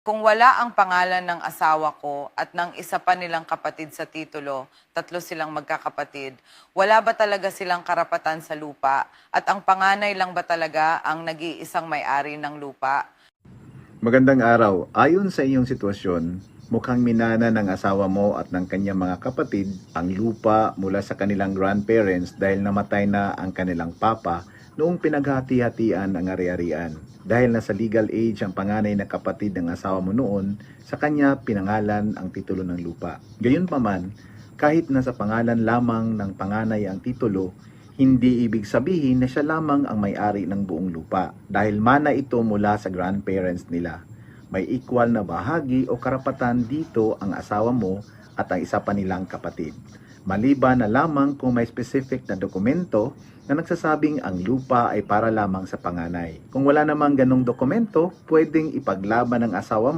Kung wala ang pangalan ng asawa ko at ng isa pa nilang kapatid sa titulo, tatlo silang magkakapatid, wala ba talaga silang karapatan sa lupa? At ang panganay lang ba talaga ang nag-iisang may-ari ng lupa? Magandang araw. Ayon sa iyong sitwasyon, mukhang minana ng asawa mo at ng kanyang mga kapatid ang lupa mula sa kanilang grandparents dahil namatay na ang kanilang papa noong pinaghati-hatian ang ari-arian. Dahil nasa legal age ang panganay na kapatid ng asawa mo noon, sa kanya pinangalan ang titulo ng lupa. Gayunpaman, kahit nasa pangalan lamang ng panganay ang titulo, hindi ibig sabihin na siya lamang ang may-ari ng buong lupa dahil mana ito mula sa grandparents nila. May equal na bahagi o karapatan dito ang asawa mo at ang isa pa nilang kapatid. Maliban na lamang kung may specific na dokumento na nagsasabing ang lupa ay para lamang sa panganay. Kung wala namang ganong dokumento, pwedeng ipaglaban ng asawa mo